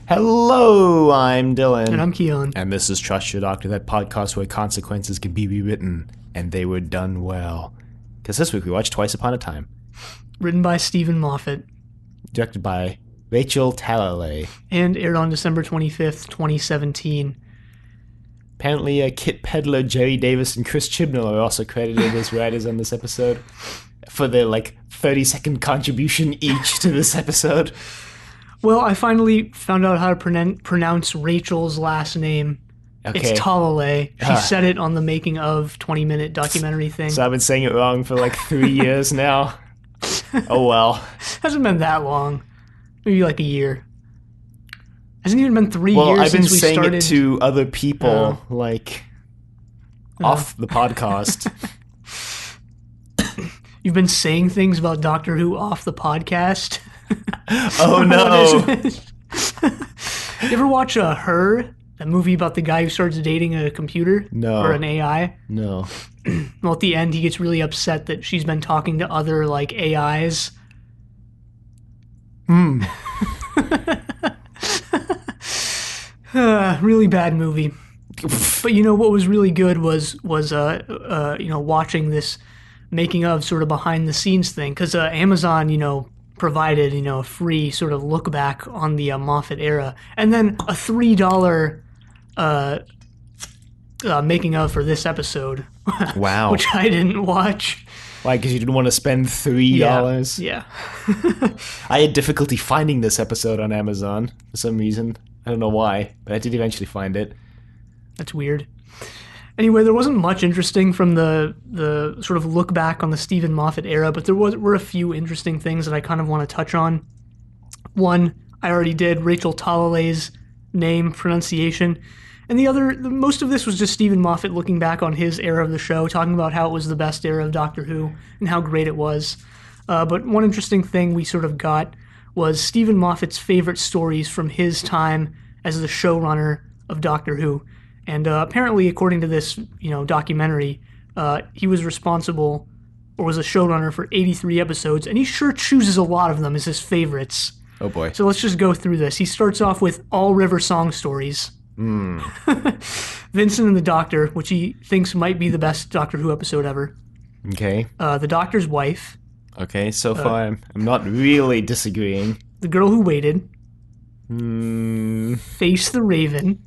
Hello, I'm Dylan. And I'm Keon. And this is Trust Your Doctor, that podcast where consequences can be rewritten, and they were done well. Because this week we watched Twice Upon a Time. Written by Stephen Moffat. Directed by Rachel Talalay. And aired on December 25th, 2017. Apparently, Kit Pedler, Jerry Davis, and Chris Chibnall are also credited as writers on this episode for their, 30-second contribution each to this episode. Well, I finally found out how to pronounce Rachel's last name. Okay. It's Talalay. She said it on the making of 20-minute documentary thing. So I've been saying it wrong for 3 years now. Oh well. Hasn't been that long. Maybe a year. Hasn't even been 3 years since we started. Well, I've been saying it to other people, off the podcast. You've been saying things about Doctor Who off the podcast? Oh, no. You ever watch Her, that movie about the guy who starts dating a computer? No. Or an AI? No. Well, at the end, he gets really upset that she's been talking to other, AIs. Really bad movie. But what was really good was watching this making of sort of behind the scenes thing, because Amazon provided a free sort of look back on the Moffat era, and then a $3 making of for this episode. Wow. Which I didn't watch. Why? Because you didn't want to spend $3? Yeah. I had difficulty finding this episode on Amazon for some reason. I don't know why, but I did eventually find it. That's weird. Anyway, there wasn't much interesting from the sort of look back on the Stephen Moffat era, but there were a few interesting things that I kind of want to touch on. One, I already did, Rachel Talalay's name pronunciation. And most of this was just Stephen Moffat looking back on his era of the show, talking about how it was the best era of Doctor Who and how great it was. But one interesting thing we sort of got was Stephen Moffat's favorite stories from his time as the showrunner of Doctor Who. And apparently, according to this, documentary, he was responsible or was a showrunner for 83 episodes, and he sure chooses a lot of them as his favorites. Oh boy. So let's just go through this. He starts off with All River Song Stories. Vincent and the Doctor, which he thinks might be the best Doctor Who episode ever. Okay. The Doctor's Wife. Okay, so far I'm not really disagreeing. The Girl Who Waited. Face the Raven.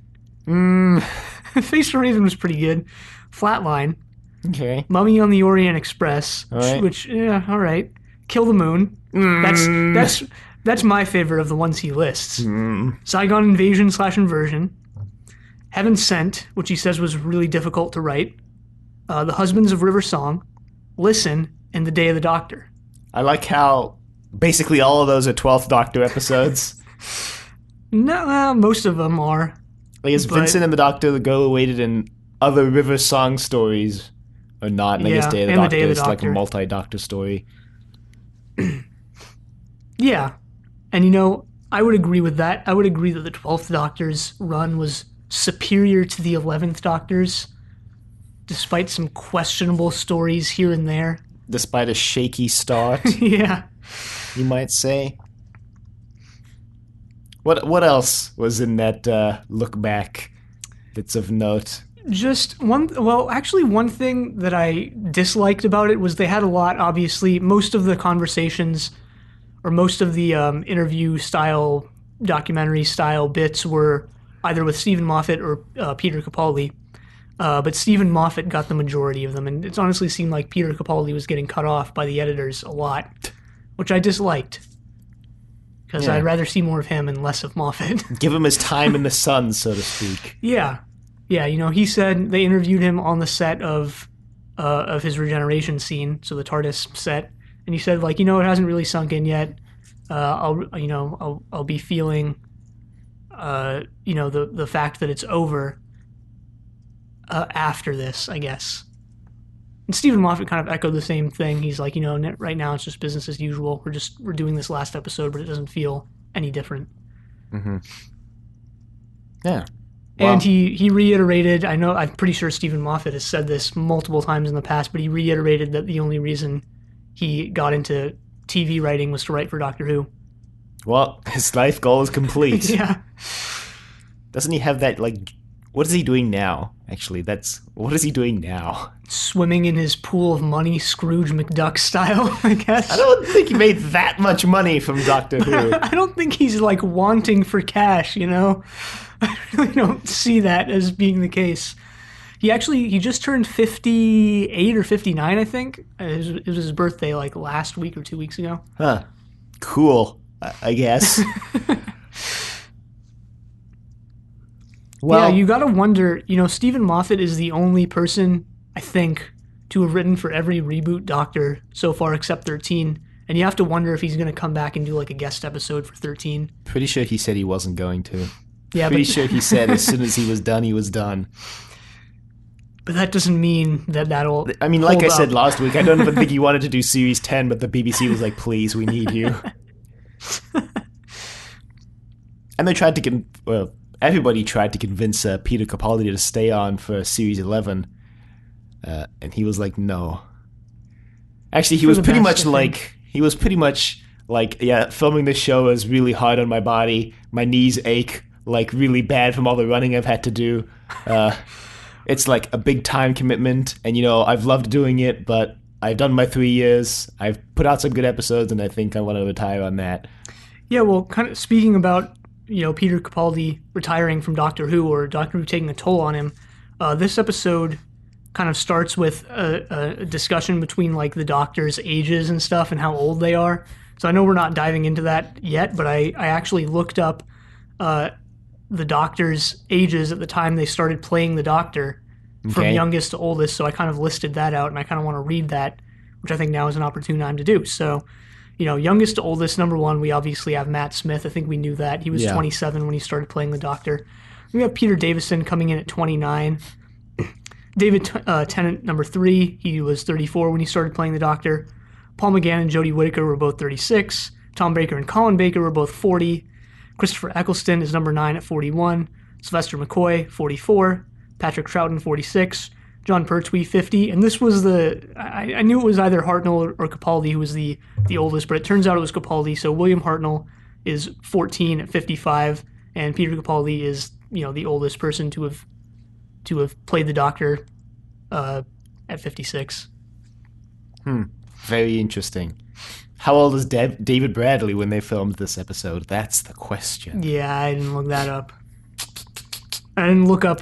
Face the Raven was pretty good. Flatline. Okay. Mummy on the Orient Express. All right. Which, yeah, all right. Kill the Moon. That's my favorite of the ones he lists. Saigon Invasion/Inversion. Heaven Sent, which he says was really difficult to write. The Husbands of River Song. Listen, and The Day of the Doctor. I like how basically all of those are 12th Doctor episodes. No, most of them are. Vincent and the Doctor, The Girl Who Waited, and other River Song stories are not. And I guess Day of the Doctor is like a multi-Doctor story. Yeah. And I would agree with that. I would agree that the 12th Doctor's run was superior to the 11th Doctor's, despite some questionable stories here and there. Despite a shaky start. Yeah. You might say. What else was in that look back that's of note? Just one thing that I disliked about it was they had a lot, obviously. Most of the conversations or most of the interview style, documentary style bits were either with Stephen Moffat or Peter Capaldi. But Stephen Moffat got the majority of them, and it's honestly seemed like Peter Capaldi was getting cut off by the editors a lot, which I disliked. Because I'd rather see more of him and less of Moffat. Give him his time in the sun, so to speak. Yeah. Yeah, he said they interviewed him on the set of his regeneration scene, so the TARDIS set, and he said, it hasn't really sunk in yet. I'll be feeling, the fact that it's over after this, I guess. And Stephen Moffat kind of echoed the same thing. He's like, right now it's just business as usual. We're doing this last episode, but it doesn't feel any different. Mm-hmm. Yeah. Wow. And he reiterated, I'm pretty sure Stephen Moffat has said this multiple times in the past, but he reiterated that the only reason he got into TV writing was to write for Doctor Who. Well, his life goal is complete. Yeah. Doesn't he have that, like... What is he doing now, actually? What is he doing now? Swimming in his pool of money, Scrooge McDuck style, I guess. I don't think he made that much money from Doctor Who. I don't think he's, like, wanting for cash, you know? I really don't see that as being the case. He just turned 58 or 59, I think. It was his birthday, like, last week or 2 weeks ago. Huh. Cool, I guess. Well, yeah, you gotta wonder, Stephen Moffat is the only person, I think, to have written for every reboot Doctor so far except 13. And you have to wonder if he's going to come back and do like a guest episode for 13. Pretty sure he said he wasn't going to. Yeah, Pretty sure he said as soon as he was done, he was done. But that doesn't mean that'll I mean, like I said last week, I don't even think he wanted to do Series 10, but the BBC was like, please, we need you. And they tried to everybody tried to convince Peter Capaldi to stay on for Series 11, and he was like, no. Actually, he was pretty much like, yeah, filming this show is really hard on my body. My knees ache, like, really bad from all the running I've had to do. It's like a big time commitment, and, I've loved doing it, but I've done my 3 years. I've put out some good episodes, and I think I want to retire on that. Yeah, well, kind of speaking about Peter Capaldi retiring from Doctor Who, or Doctor Who taking a toll on him, this episode kind of starts with a discussion between like the Doctor's ages and stuff and how old they are. So I know we're not diving into that yet, but I actually looked up the Doctor's ages at the time they started playing the Doctor, from youngest to oldest. So I kind of listed that out, and I kind of want to read that, which I think now is an opportune time to do. So, youngest to oldest, number one, we obviously have Matt Smith. I think we knew that. He was 27 when he started playing the Doctor. We have Peter Davison coming in at 29. David Tennant, number 3, he was 34 when he started playing the Doctor. Paul McGann and Jodie Whittaker were both 36. Tom Baker and Colin Baker were both 40. Christopher Eccleston is number 9 at 41. Sylvester McCoy, 44. Patrick Troughton, 46. John Pertwee, 50, and this was I knew it was either Hartnell or Capaldi who was the oldest, but it turns out it was Capaldi, so William Hartnell is 14 at 55, and Peter Capaldi is, the oldest person to have played the Doctor at 56. Very interesting. How old is David Bradley when they filmed this episode? That's the question. Yeah, I didn't look that up. I didn't look up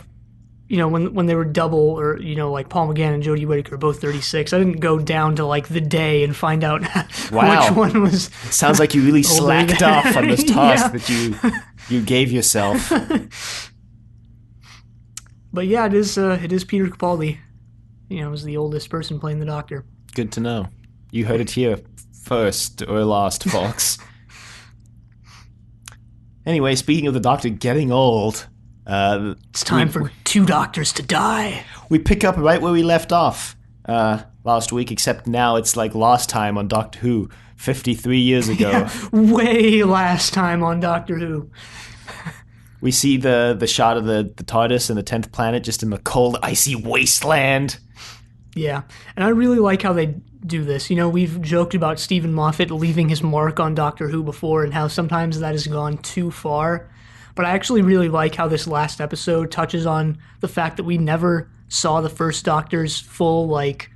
when they were double, or, like Paul McGann and Jodie Whittaker, both 36. I didn't go down to, like, the day and find out which one was... Sounds like you really slacked off on this task that you gave yourself. But yeah, it is Peter Capaldi. Was the oldest person playing the Doctor. Good to know. You heard it here first or last, folks. Anyway, speaking of the Doctor getting old... it's time for 2 Doctors to die. We pick up right where we left off last week, except now it's like last time on Doctor Who, 53 years ago. Yeah, way last time on Doctor Who. We see the shot of the TARDIS and the 10th planet just in the cold, icy wasteland. Yeah, and I really like how they do this. We've joked about Stephen Moffat leaving his mark on Doctor Who before, and how sometimes that has gone too far. But I actually really like how this last episode touches on the fact that we never saw the first Doctor's full, like,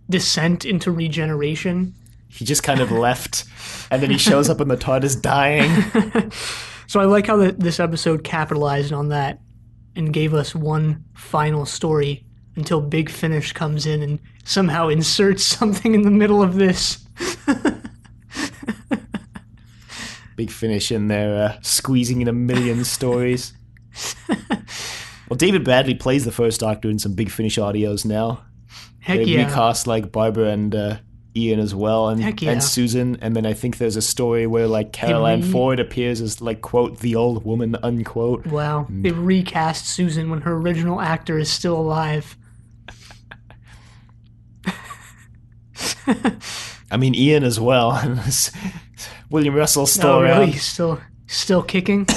descent into regeneration. He just kind of left, and then he shows up in the TARDIS dying. So I like how this episode capitalized on that and gave us one final story until Big Finish comes in and somehow inserts something in the middle of this. Big Finish in there, squeezing in a million stories. Well, David Bradley plays the first Doctor in some Big Finish audios now. Heck they yeah. recast like Barbara and Ian as well, and Susan. And then I think there's a story where like Carol Ann Ford appears as like, quote, the old woman, unquote. Wow. They recast Susan when her original actor is still alive. I mean, Ian as well. William Russell's still around. Really? Still kicking?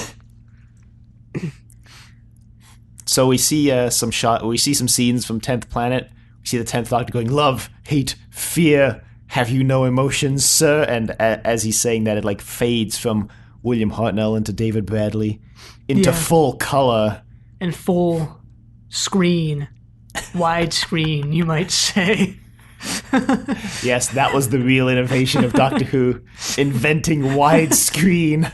So we see some scenes from 10th Planet. We see the 10th Doctor going, love, hate, fear, have you no emotions, sir? And as he's saying that, it like fades from William Hartnell into David Bradley into Yeah. full color. And full screen, widescreen, you might say. Yes, that was the real innovation of Doctor Who, inventing widescreen.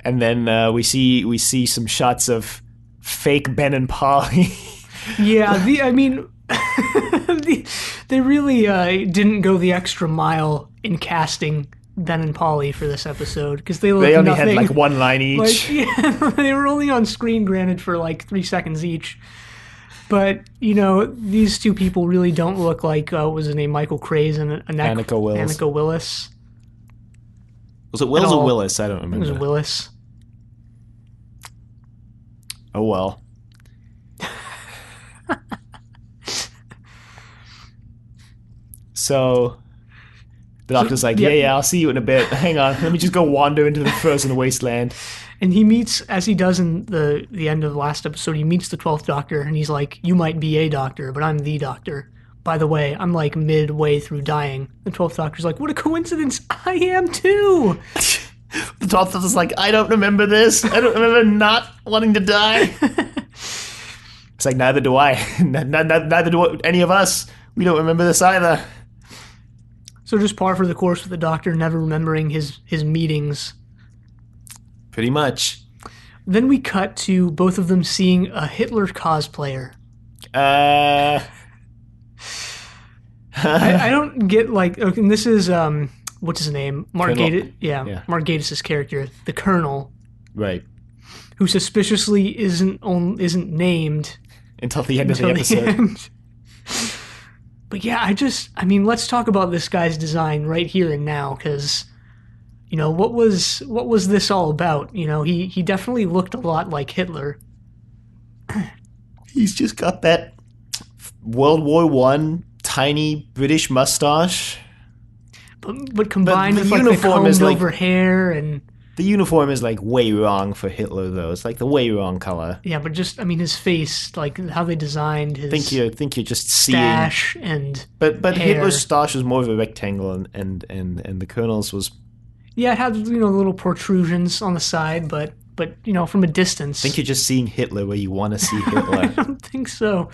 And then we see some shots of fake Ben and Polly. Yeah, I mean, they really didn't go the extra mile in casting Ben and Polly for this episode because they looked They only nothing. had like one line each. Like, yeah, they were only on screen, granted, for like 3 seconds each. But, you know, these two people really don't look like, what was his name, Michael Craze and Annika Willis. Annika Willis. Was it Wills At or all. Willis? I don't I think remember. it was Willis. Oh well. So the doctor's like, yeah, I'll see you in a bit. Hang on, let me just go wander into the frozen wasteland. And he meets, as he does in the end of the last episode, he meets the 12th Doctor, and he's like, you might be a doctor, but I'm the doctor. By the way, I'm like midway through dying. The 12th Doctor's like, what a coincidence, I am too! The 12th Doctor's like, I don't remember this. I don't remember not wanting to die. It's like, neither do I. Neither do any of us. We don't remember this either. So just par for the course with the Doctor never remembering his meetings. Pretty much. Then we cut to both of them seeing a Hitler cosplayer. I don't get, like, okay, and this is what's his name? Mark Gatiss. Yeah, Mark Gatiss' character, the Colonel, right? Who suspiciously isn't named until the end of the episode. But yeah, I mean, let's talk about this guy's design right here and now, because, you know, what was this all about? You know, he definitely looked a lot like Hitler. He's just got that World War I tiny British mustache. But combined with like the combed over hair and... The uniform is like way wrong for Hitler though. It's like the way wrong color. Yeah, but just, I mean, his face, like how they designed his think you're just stash seeing... and But hair. Hitler's stash was more of a rectangle and the Colonel's was... Yeah, it had, you know, little protrusions on the side, but you know, from a distance. I think you're just seeing Hitler where you want to see Hitler. I don't think so.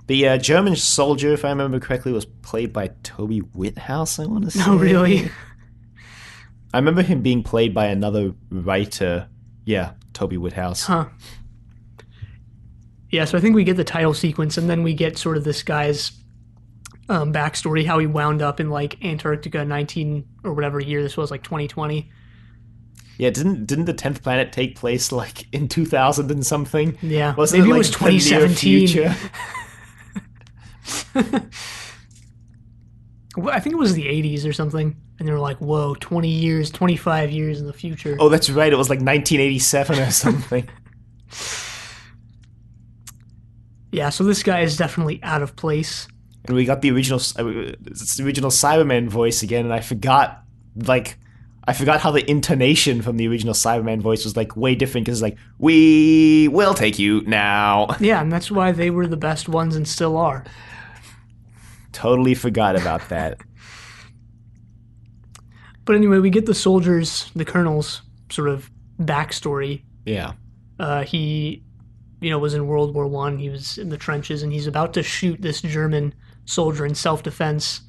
The German soldier, if I remember correctly, was played by Toby Whithouse, I want to say. No, really? I remember him being played by another writer. Yeah, Toby Whithouse. Huh. Yeah, so I think we get the title sequence, and then we get sort of this guy's backstory, how he wound up in, like, Antarctica 19, or whatever year this was, like 2020. Yeah, didn't the 10th planet take place, like, in 2000 and something? Yeah, Wasn't maybe it, like, it was 2017. The near future? I think it was the 80s or something, and they were like, whoa, 20 years, 25 years in the future. Oh, that's right, it was like 1987 or something. Yeah, so this guy is definitely out of place. And we got the original Cyberman voice again, and I forgot how the intonation from the original Cyberman voice was, like, way different, because it's like, we will take you now. Yeah, and that's why they were the best ones and still are. Totally forgot about that. But anyway, we get the soldiers, the colonel's sort of backstory. Yeah. He, you know, was in World War I. He was in the trenches, and he's about to shoot this German soldier in self-defense.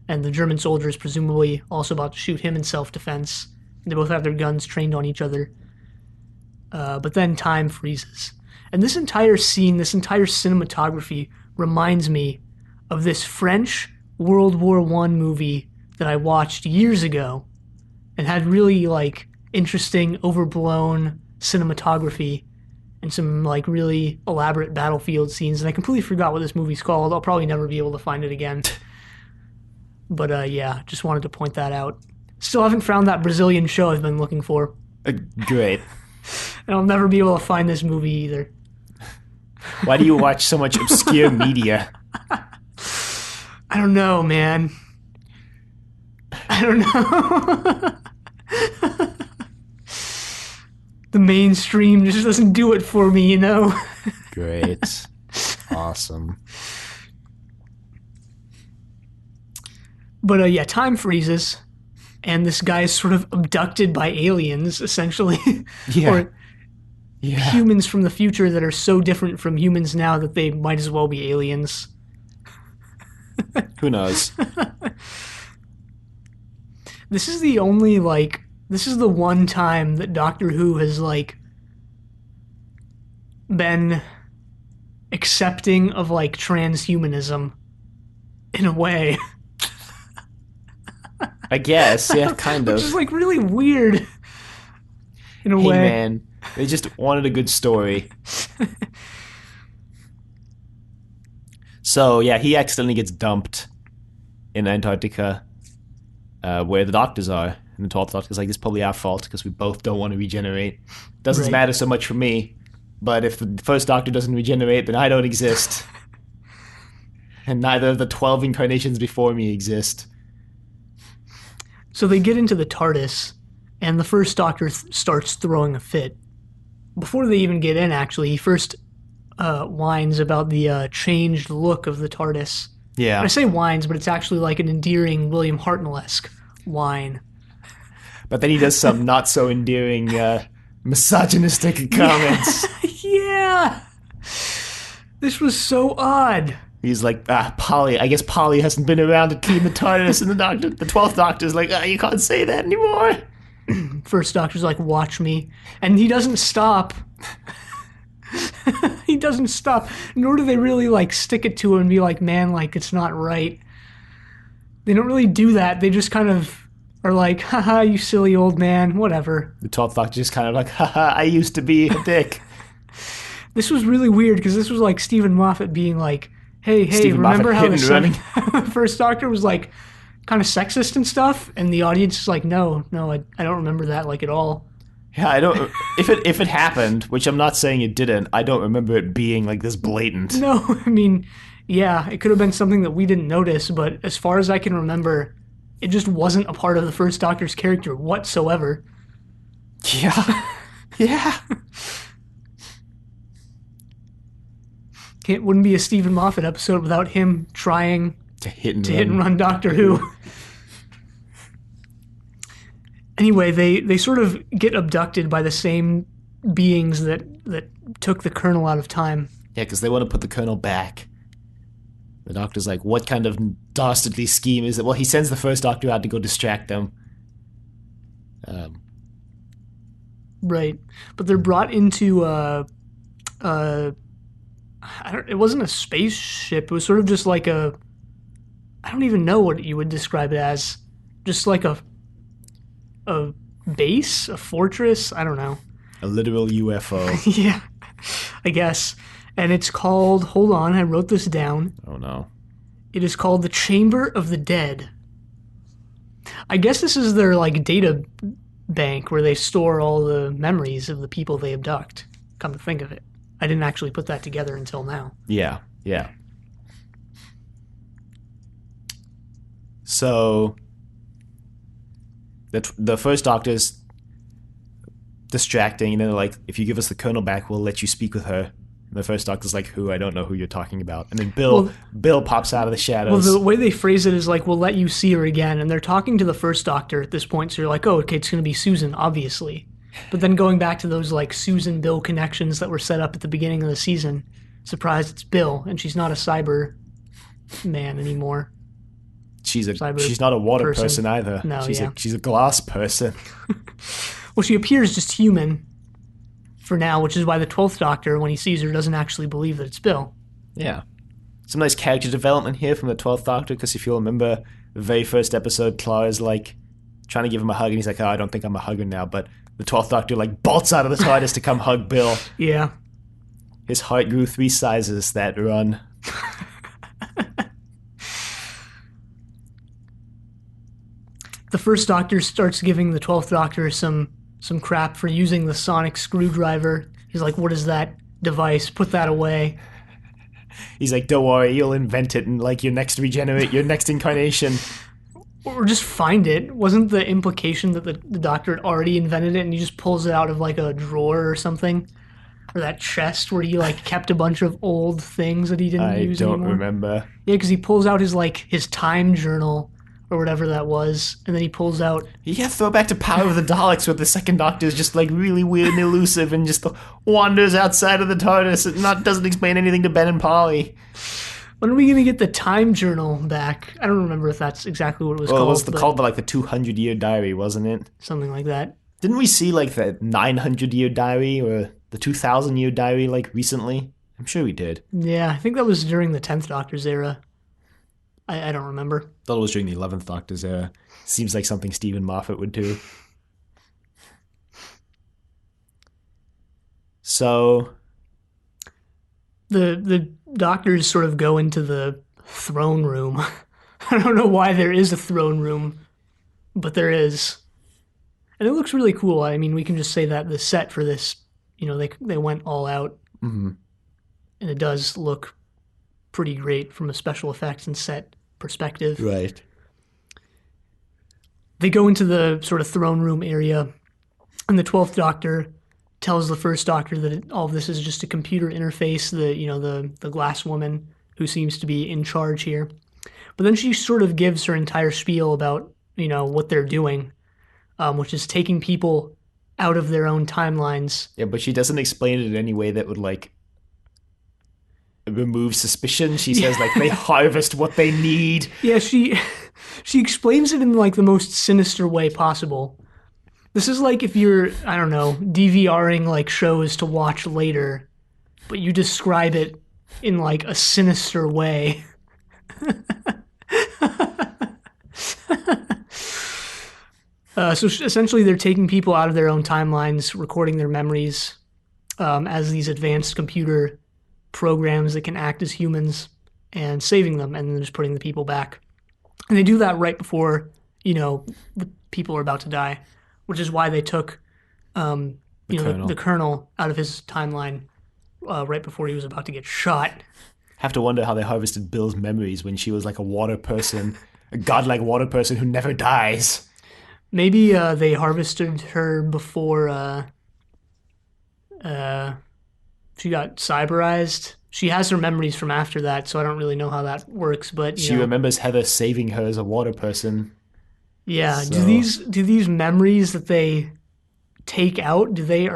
And the German soldier is presumably also about to shoot him in self-defense. They both have their guns trained on each other. But then time freezes. And this entire scene, this entire cinematography reminds me of this French World War I movie that I watched years ago and had really, like, interesting, overblown cinematography and some, like, really elaborate battlefield scenes. And I completely forgot what this movie's called. I'll probably never be able to find it again. But, yeah, just wanted to point that out. Still haven't found that Brazilian show I've been looking for. Great. And I'll never be able to find this movie either. Why do you watch so much obscure media? I don't know, man. I don't know. The mainstream just doesn't do it for me, you know? Great. Awesome. But yeah, time freezes, and this guy is sort of abducted by aliens, essentially, Yeah. or Yeah. humans from the future that are so different from humans now that they might as well be aliens. Who knows? This is the only like this is the one time that Doctor Who has like been accepting of like transhumanism in a way, I guess. Yeah, kind which is of. like really weird in a Hey, way. man. They just wanted a good story. So, yeah, he accidentally gets dumped in Antarctica where the doctors are. And the 12th Doctor's like, this is probably our fault because we both don't want to regenerate. Doesn't Right. matter so much for me. But if the first Doctor doesn't regenerate, then I don't exist. And neither of the 12 incarnations before me exist. So they get into the TARDIS, and the first Doctor starts throwing a fit. Before they even get in, actually, he first whines about the changed look of the TARDIS. And I Yeah. say whines, but it's actually like an endearing William Hartnell-esque whine. But then he does some not so endearing misogynistic comments. Yeah! This was so odd. He's like, Polly. I guess Polly hasn't been around to clean the TARDIS, and the 12th Doctor's like, you can't say that anymore. First Doctor's like, watch me. And he doesn't stop. He doesn't stop. Nor do they really like stick it to him and be like, man, like it's not right. They don't really do that. They just kind of are like, haha, you silly old man, whatever. The 12th Doctor just kind of like, haha, I used to be a dick. This was really weird because this was like Stephen Moffat being like, hey, Stephen remember Moffat how hit the and second, running. the first Doctor was like kind of sexist and stuff? And the audience is like, no, I don't remember that like at all. Yeah, I don't. If it happened, which I'm not saying it didn't, I don't remember it being like this blatant. No, I mean, yeah, it could have been something that we didn't notice, but as far as I can remember, it just wasn't a part of the first Doctor's character whatsoever. Yeah, yeah. It wouldn't be a Stephen Moffat episode without him trying To hit and to run. hit and run Doctor Who. Anyway, they sort of get abducted by the same beings that took the Colonel out of time. Yeah, because they want to put the Colonel back. The Doctor's like, what kind of dastardly scheme is it? Well, he sends the first Doctor out to go distract them. Right. But they're brought into it wasn't a spaceship. It was sort of just like I don't even know what you would describe it as. Just like a base, a fortress, I don't know. A literal UFO. Yeah. I guess. And it's called, hold on, I wrote this down. Oh no. It is called the Chamber of the Dead. I guess this is their like data bank where they store all the memories of the people they abduct. Come to think of it. I didn't actually put that together until now. Yeah, yeah. So the first Doctor's distracting, and then they're like, if you give us the Colonel back, we'll let you speak with her. And the first Doctor's like, who? I don't know who you're talking about. And then Bill pops out of the shadows. Well, the way they phrase it is like, we'll let you see her again. And they're talking to the first Doctor at this point. So you're like, oh, okay, it's going to be Susan, obviously. But then going back to those like Susan-Bill connections that were set up at the beginning of the season, surprise, it's Bill. And she's not a cyber man anymore. She's Cyber not a water person. person either. No, yeah. She's a glass person. Well, she appears just human for now, which is why the 12th Doctor, when he sees her, doesn't actually believe that it's Bill. Yeah. Some nice character development here from the 12th Doctor, because if you'll remember the very first episode, Clara's like trying to give him a hug, and he's like, oh, I don't think I'm a hugger now, but the 12th Doctor like bolts out of the TARDIS to come hug Bill. Yeah. His heart grew 3 sizes that run. The first Doctor starts giving the 12th Doctor some crap for using the sonic screwdriver. He's like, what is that device? Put that away. He's like, don't worry, you'll invent it in like your next incarnation. Or just find it. Wasn't the implication that the Doctor had already invented it and he just pulls it out of like a drawer or something? Or that chest where he like kept a bunch of old things that he didn't use anymore? I don't remember. Yeah, because he pulls out his time journal or whatever that was, and then he pulls out. Yeah, throwback to Power of the Daleks, where the second Doctor is just like really weird and elusive and just wanders outside of the TARDIS and doesn't explain anything to Ben and Polly. When are we gonna get the time journal back? I don't remember if that's exactly what it was Well, it called, was called like the 200-year diary, wasn't it? something like that. Didn't we see like the 900-year diary or the 2000-year diary like recently? I'm sure we did. Yeah, I think that was during the 10th Doctor's era. I don't remember. Thought it was during the 11th Doctor's era. Seems like something Stephen Moffat would do. So The doctors sort of go into the throne room. I don't know why there is a throne room, but there is. And it looks really cool. I mean, we can just say that the set for this, they went all out. mm-hmm. And it does look pretty great from a special effects and set perspective. Right. They go into the sort of throne room area, and the 12th Doctor tells the first Doctor that all of this is just a computer interface, the glass woman who seems to be in charge here. But then she sort of gives her entire spiel about, what they're doing, which is taking people out of their own timelines. Yeah, but she doesn't explain it in any way that would like remove suspicion. She says like they harvest what they need. Yeah, she explains it in like the most sinister way possible. This is like if you're, I don't know, DVRing like shows to watch later, but you describe it in like a sinister way. So essentially they're taking people out of their own timelines, recording their memories as these advanced computer programs that can act as humans, and saving them, and then just putting the people back. And they do that right before, the people are about to die, which is why they took, the Colonel out of his timeline right before he was about to get shot. Have to wonder how they harvested Bill's memories when she was like a water person, a godlike water person who never dies. Maybe they harvested her before she got cyberized. She has her memories from after that, so I don't really know how that works. But she remembers Heather saving her as a water person. Yeah. So. Do these memories that they take out? Can they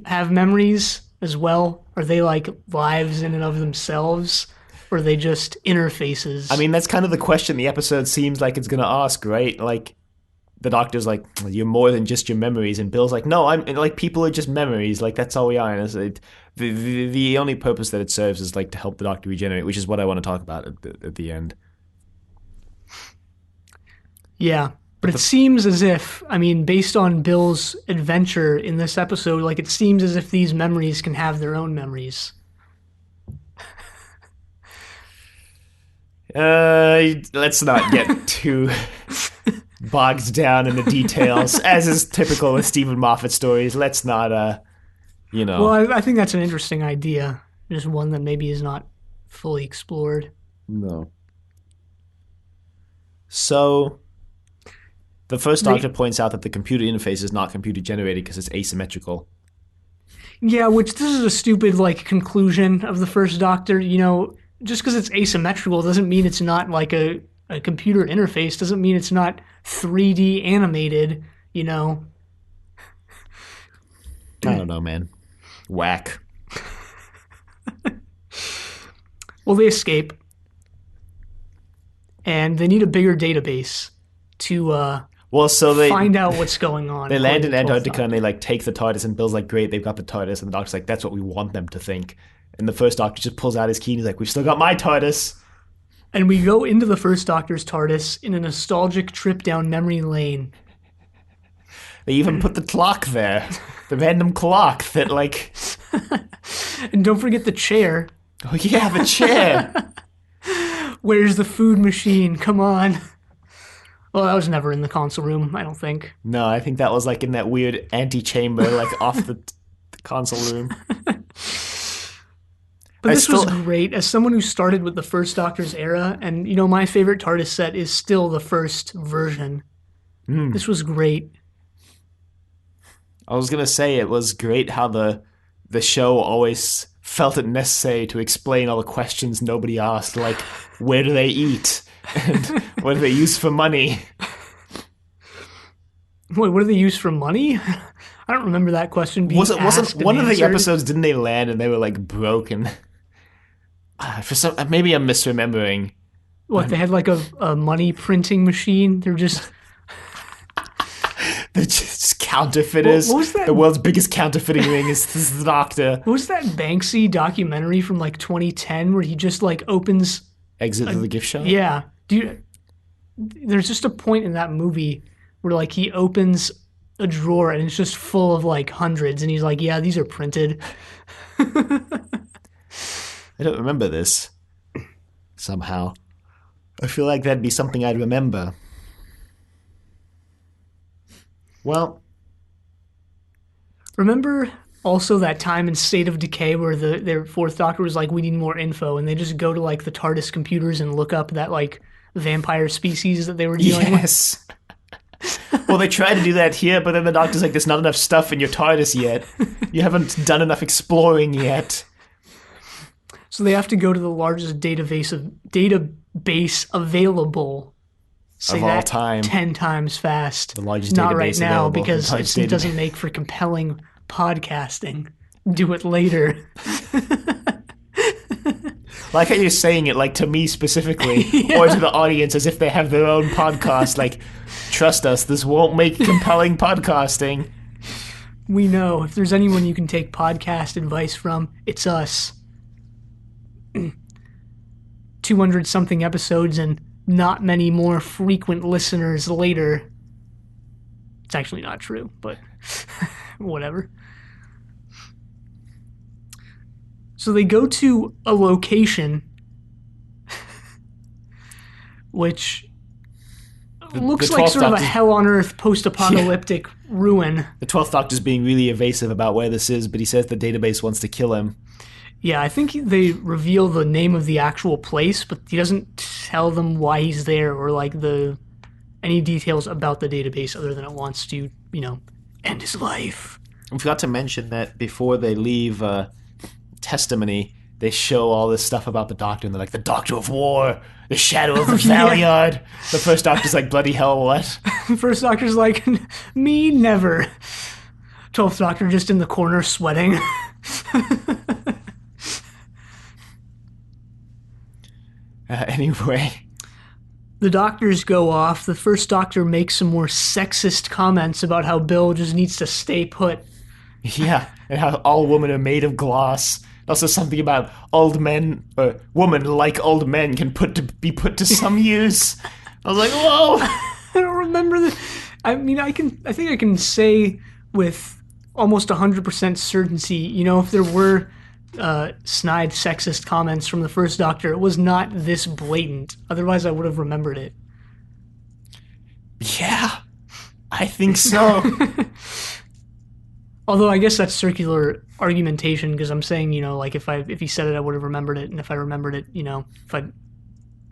have memories as well? Are they like lives in and of themselves? Or are they just interfaces? I mean, that's kind of the question the episode seems like it's going to ask, right? Like, the Doctor's like, you're more than just your memories. And Bill's like, no, I'm like, people are just memories. Like, that's all we are. And the only purpose that it serves is like to help the Doctor regenerate, which is what I want to talk about at the end. Yeah. But it seems as if, based on Bill's adventure in this episode, like it seems as if these memories can have their own memories. Let's not get too bogged down in the details, as is typical with Stephen Moffat stories. Let's not, Well, I think that's an interesting idea. Just one that maybe is not fully explored. No. So, the first Doctor points out that the computer interface is not computer generated because it's asymmetrical. Yeah, which this is a stupid, conclusion of the first Doctor. Just because it's asymmetrical doesn't mean it's not like a computer interface, doesn't mean it's not 3D animated, I don't know, man. Whack. Well, they escape. And they need a bigger database to find out what's going on. They land in Antarctica and they take the TARDIS, and Bill's like, great, they've got the TARDIS, and the Doctor's like, that's what we want them to think. And the first Doctor just pulls out his key and he's like, we've still got my TARDIS. And we go into the first Doctor's TARDIS in a nostalgic trip down memory lane. They even put the clock there. The random clock that And don't forget the chair. Oh yeah, the chair. Where's the food machine? Come on. Well, that was never in the console room, I don't think. No, I think that was in that weird antechamber, off the console room. But this was great. As someone who started with the first Doctor's era, and, my favorite TARDIS set is still the first version. This was great. I was going to say it was great how the show always felt it necessary to explain all the questions nobody asked, like where do they eat and what do they use for money. Wait, what do they use for money? I don't remember that question being Wasn't asked and one of the answered. episodes? Didn't they land and they were like broken? For some, maybe I'm misremembering. What, they had like a money printing machine? They're just They're just what counterfeiters. was that? The world's biggest counterfeiting ring is the Doctor. What was that Banksy documentary from like 2010 where he just like opens? Exit to the gift shop. Yeah, there's just a point in that movie where like he opens a drawer and it's just full of like hundreds, and he's like, "Yeah, these are printed." I don't remember this. Somehow, I feel like that'd be something I'd remember. Well, Remember also that time in State of Decay where their fourth Doctor was like, "We need more info," and they just go to like the TARDIS computers and look up that like vampire species that they were dealing with. yes. Well, they try to do that here, but then the Doctor's like, "There's not enough stuff in your TARDIS yet. You haven't done enough exploring yet." So they have to go to the largest database available. Say Of all that time. 10 times fast. The largest Not right database now available. because The largest it doesn't database. make for compelling podcasting. Do it later. Like how you're saying it, like to me specifically, or to the audience as if they have their own podcast. Like, trust us, this won't make compelling podcasting. We know if there's anyone you can take podcast advice from, it's us. 200 something episodes and not many more frequent listeners later. It's actually not true, but whatever. So they go to a location which looks the like 12th sort of a Doctor's- hell on earth post-apocalyptic ruin. The 12th Doctor's being really evasive about where this is, but he says the database wants to kill him. Yeah, I think they reveal the name of the actual place, but he doesn't tell them why he's there or like any details about the database other than it wants to, end his life. I forgot to mention that before they leave testimony, they show all this stuff about the Doctor, and they're like, the Doctor of War, the Shadow of the Valiard. The first Doctor's like, bloody hell, what? The first Doctor's like, me never. 12th Doctor just in the corner sweating. Anyway. The Doctors go off. The first Doctor makes some more sexist comments about how Bill just needs to stay put. Yeah, and how all women are made of glass. Also something about old men, or women like old men can be put to some use. I was like, whoa! I don't remember the. I mean, I think I can say with almost 100% certainty, if there were snide sexist comments from the first Doctor, it was not this blatant. Otherwise, I would have remembered it. Yeah, I think so. Although I guess that's circular argumentation because I'm saying, like if he said it, I would have remembered it, and if I remembered it, if I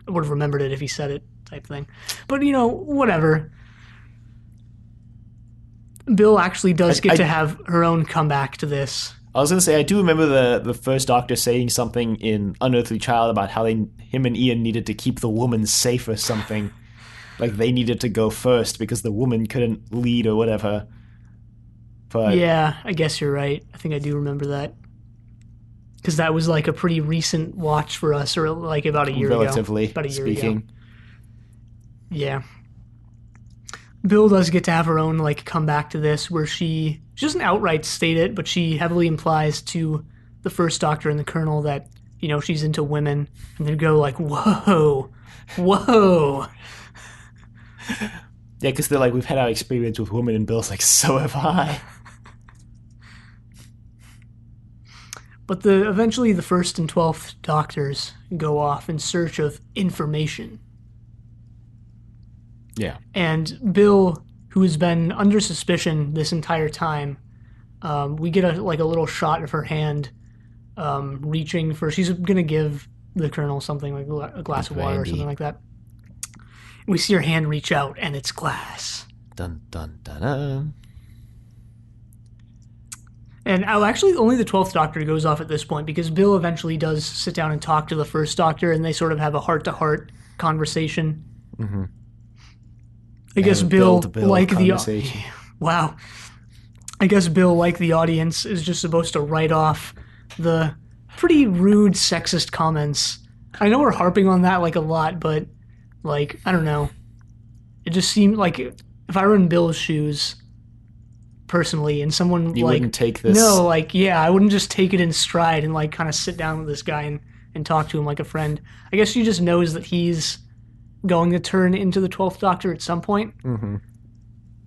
would have remembered it if he said it, type thing. But whatever. Bill actually does get to have her own comeback to this. I was going to say, I do remember the first Doctor saying something in Unearthly Child about how him and Ian needed to keep the woman safe or something. Like they needed to go first because the woman couldn't lead or whatever. But yeah, I guess you're right. I think I do remember that. Because that was like a pretty recent watch for us, or like about a year relatively ago. About a year speaking. ago. Yeah. Bill does get to have her own like comeback to this, where she doesn't outright state it, but she heavily implies to the first Doctor and the Colonel that she's into women, and they go like, "Whoa, whoa." Yeah, because they're like, we've had our experience with women, and Bill's like, so have I. But eventually the first and 12th Doctors go off in search of information. Yeah. And Bill, who has been under suspicion this entire time, we get a little shot of her hand reaching for. She's gonna give the Colonel something like a glass of water or something like that. We see her hand reach out, and it's glass. Dun dun dun dun. And actually, only the 12th Doctor goes off at this point because Bill eventually does sit down and talk to the first Doctor, and they sort of have a heart to heart conversation. Mm-hmm. I They have guess a bill to Bill, bill like the. conversation. Wow. I guess Bill, like the audience, is just supposed to write off the pretty rude sexist comments. I know we're harping on that like a lot, but like, I don't know. It just seemed like if I were in Bill's shoes, personally, and someone You like, wouldn't take this. no, like, yeah, I wouldn't just take it in stride and like kind of sit down with this guy and talk to him like a friend. I guess she just knows that he's going to turn into the 12th Doctor at some point Mm-hmm.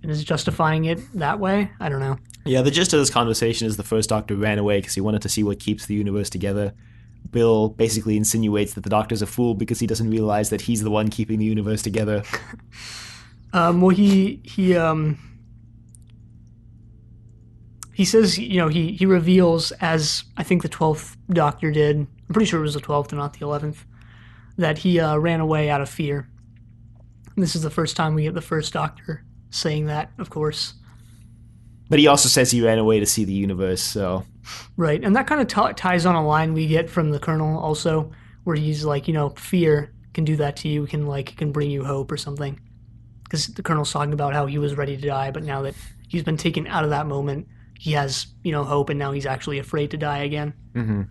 and is justifying it that way. I don't know. Yeah, the gist of this conversation is the first Doctor ran away because he wanted to see what keeps the universe together. Bill basically insinuates that the Doctor's a fool because he doesn't realize that he's the one keeping the universe together. Well, he says, you know, he reveals, as I think the 12th Doctor did, I'm pretty sure it was the 12th and not the 11th, that he ran away out of fear. And this is the first time we get the first Doctor saying that, of course. But he also says he ran away to see the universe, so... Right, and that kind of ties on a line we get from the Colonel also, where he's like, you know, fear can do that to you, can bring you hope or something. Because the Colonel's talking about how he was ready to die, but now that he's been taken out of that moment, he has, you know, hope, and now he's actually afraid to die again. Mm-hmm.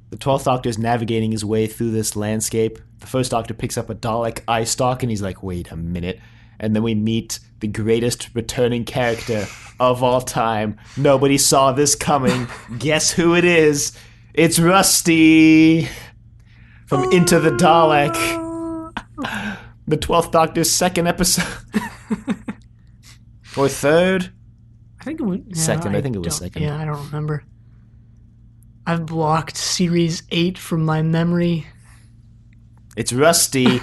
The 12th Doctor is navigating his way through this landscape. The first Doctor picks up a Dalek eye stalk, and he's like, wait a minute. And then we meet the greatest returning character of all time. Nobody saw this coming. Guess who it is? It's Rusty from Into the Dalek. The 12th Doctor's second episode. Or third? I think it was second. I think it was second. Yeah, I don't remember. I've blocked Series 8 from my memory. It's Rusty.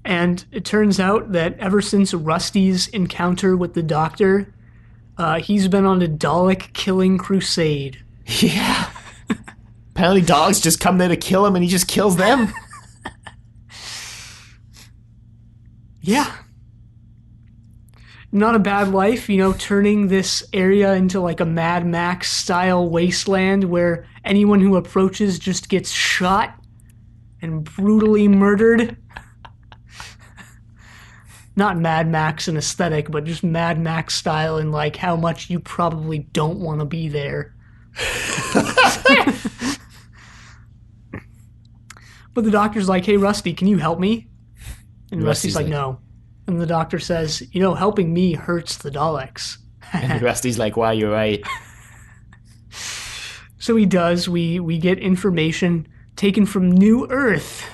And it turns out that ever since Rusty's encounter with the Doctor, he's been on a Dalek killing crusade. Yeah. Apparently dogs just come there to kill him and he just kills them. Yeah. Not a bad life, you know, turning this area into like a Mad Max style wasteland where anyone who approaches just gets shot and brutally murdered. Not Mad Max in aesthetic, but just Mad Max style in like how much you probably don't want to be there. But the Doctor's like, hey, Rusty, can you help me? And Rusty's like, no. And the Doctor says, you know, helping me hurts the Daleks. And Rusty's like, wow, you're right. So he does. We get information taken from New Earth.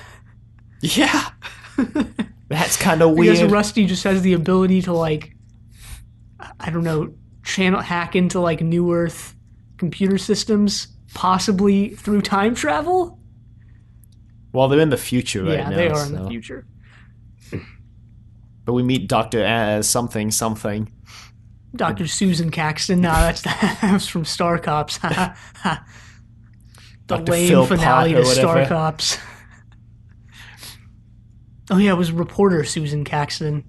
Yeah. That's kind of weird. Because Rusty just has the ability to, like, I don't know, hack into, like, New Earth computer systems, possibly through time travel? Well, they're in the future right now. Yeah, they are in the future. But we meet Dr. something. Dr. Susan Caxton. No, that's from Star Cops. The Dr. lame Phil finale Pot or to Star whatever. Cops. Oh yeah, it was reporter Susan Caxton,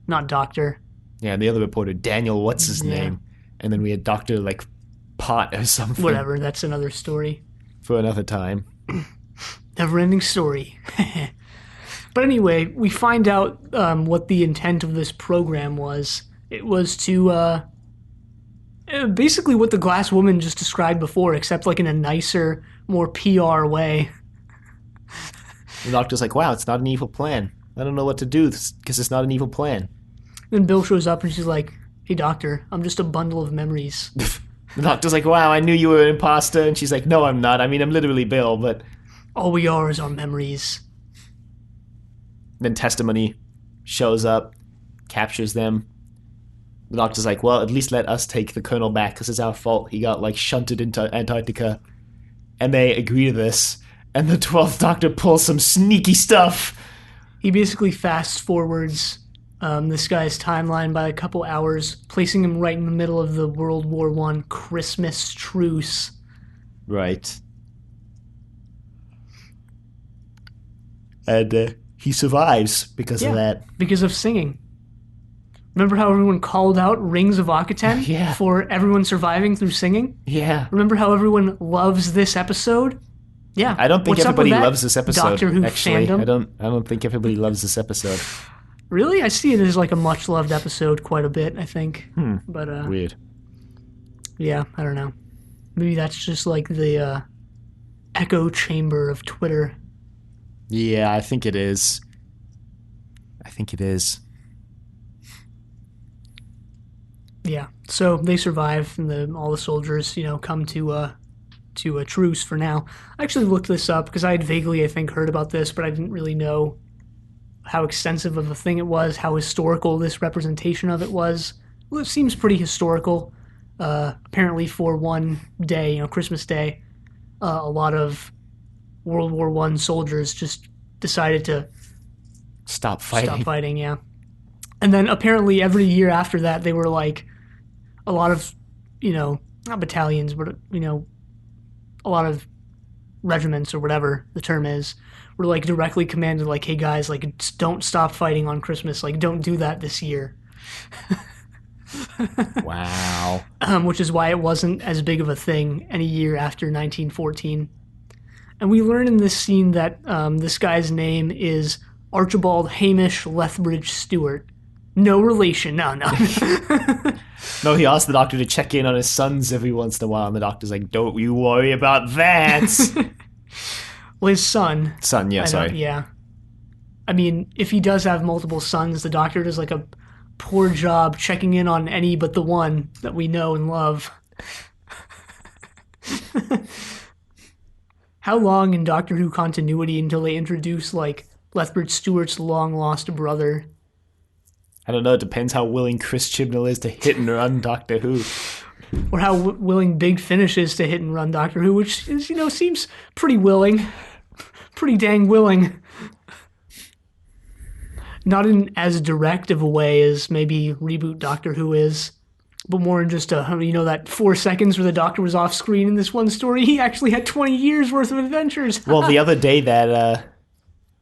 not Doctor. Yeah, and the other reporter, Daniel, what's his Yeah. name? And then we had Dr. like Pot or something. Whatever, that's another story. For another time. Never-ending story. But anyway, we find out what the intent of this program was. It was to basically what the Glass Woman just described before, except like in a nicer, more PR way. The Doctor's like, wow, it's not an evil plan. I don't know what to do because it's not an evil plan. Then Bill shows up and she's like, hey, Doctor, I'm just a bundle of memories. The Doctor's like, wow, I knew you were an imposter. And she's like, no, I'm not. I mean, I'm literally Bill, but... All we are is our memories. Then Testimony shows up, captures them. The Doctor's like, well, at least let us take the Colonel back because it's our fault. He got, like, shunted into Antarctica. And they agree to this. And the 12th Doctor pulls some sneaky stuff. He basically fast forwards this guy's timeline by a couple hours, placing him right in the middle of the World War I Christmas truce. Right. And he survives because of that. Because of singing. Remember how everyone called out Rings of Akaten Yeah. for everyone surviving through singing? Yeah. Remember how everyone loves this episode? Yeah. I don't think What's up with everybody that loves this episode, Doctor Who actually. I fandom? don't think everybody loves this episode. Really? I see it as like a much loved episode quite a bit, I think. But Weird. yeah, I don't know. Maybe that's just like the echo chamber of Twitter. Yeah, I think it is. I think it is. Yeah. So they survive, and all the soldiers, come to a truce for now. I actually looked this up because I had vaguely, I think, heard about this, but I didn't really know how extensive of a thing it was, how historical this representation of it was. Well, it seems pretty historical. Apparently, for one day, Christmas Day, a lot of World War One soldiers just decided to Stop stop fighting. fighting. Yeah, and then apparently every year after that, they were like a lot of, not battalions, but a lot of regiments or whatever the term is, were like directly commanded, like, hey guys, like, don't stop fighting on Christmas, like, don't do that this year. Wow. Which is why it wasn't as big of a thing any year after 1914. And we learn in this scene that this guy's name is Archibald Hamish Lethbridge Stewart. No relation. No. No, he asked the doctor to check in on his sons every once in a while, and the doctor's like, don't you worry about that. Well, his son. Son, yeah, sorry. Yeah. I mean, if he does have multiple sons, the doctor does like a poor job checking in on any but the one that we know and love. How long in Doctor Who continuity until they introduce, like, Lethbridge Stewart's long-lost brother? I don't know, it depends how willing Chris Chibnall is to hit and run Doctor Who. Or how willing Big Finish is to hit and run Doctor Who, which is, seems pretty willing. Pretty dang willing. Not in as direct of a way as maybe reboot Doctor Who is, but more in just that 4 seconds where the Doctor was off screen in this one story. He actually had 20 years worth of adventures. Well, the other day that,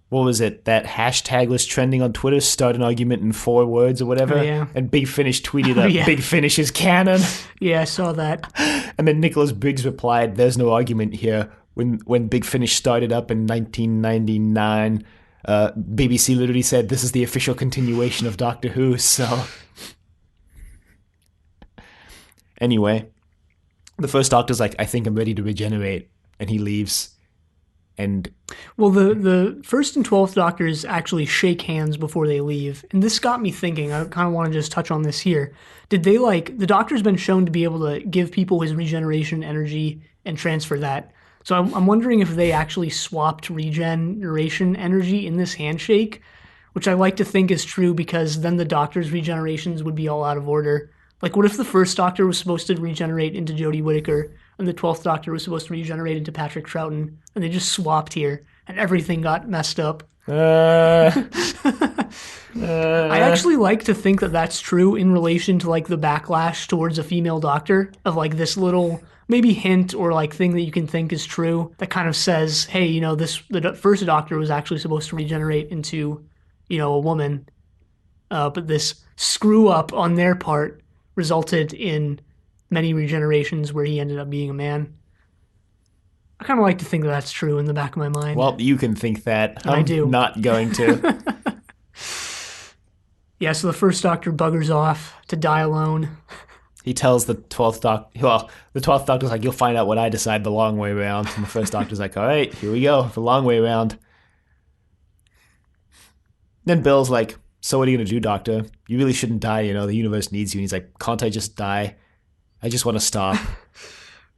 what was it, that hashtag was trending on Twitter, start an argument in 4 words or whatever, Oh, yeah. and Big Finish tweeted that Yeah. Big Finish is canon. Yeah, I saw that. And then Nicholas Briggs replied, there's no argument here. When Big Finish started up in 1999, BBC literally said, this is the official continuation of Doctor Who, so... Anyway, the first Doctor's like, I think I'm ready to regenerate, and he leaves. And Well, the first and 12th Doctors actually shake hands before they leave. And this got me thinking, I kind of want to just touch on this here. Did they, the Doctor's been shown to be able to give people his regeneration energy and transfer that. So I'm wondering if they actually swapped regeneration energy in this handshake, which I like to think is true because then the Doctor's regenerations would be all out of order. Like, what if the first Doctor was supposed to regenerate into Jodie Whittaker and the 12th Doctor was supposed to regenerate into Patrick Troughton, and they just swapped here and everything got messed up? I actually like to think that that's true in relation to, like, the backlash towards a female Doctor of, like, this little maybe hint or, like, thing that you can think is true that kind of says, hey, the first Doctor was actually supposed to regenerate into, a woman, but this screw up on their part resulted in many regenerations where he ended up being a man. I kind of like to think that that's true in the back of my mind. well, you can think that. I do. Not going to. Yeah, so the first Doctor buggers off to die alone. He tells the 12th Doctor, well, the 12th Doctor's like, you'll find out what I decide the long way around. And the first Doctor's like, all right, here we go, the long way around. Then Bill's like, so what are you going to do, Doctor? You really shouldn't die, the universe needs you. And he's like, can't I just die? I just want to stop.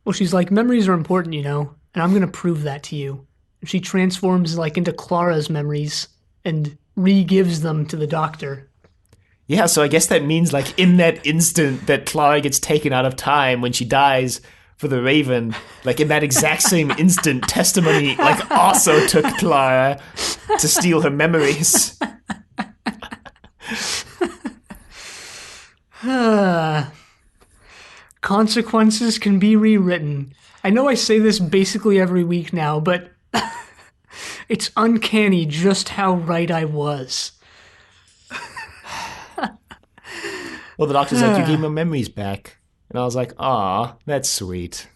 Well, she's like, memories are important, and I'm going to prove that to you. And she transforms, like, into Clara's memories and re-gives them to the Doctor. Yeah, so I guess that means, like, in that instant that Clara gets taken out of time when she dies for the Raven, like, in that exact same instant, Testimony, like, also took Clara to steal her memories. Consequences can be rewritten. I know I say this basically every week now, but it's uncanny just how right I was. Well, the doctor's like, you gave my memories back. And I was like, aw, that's sweet.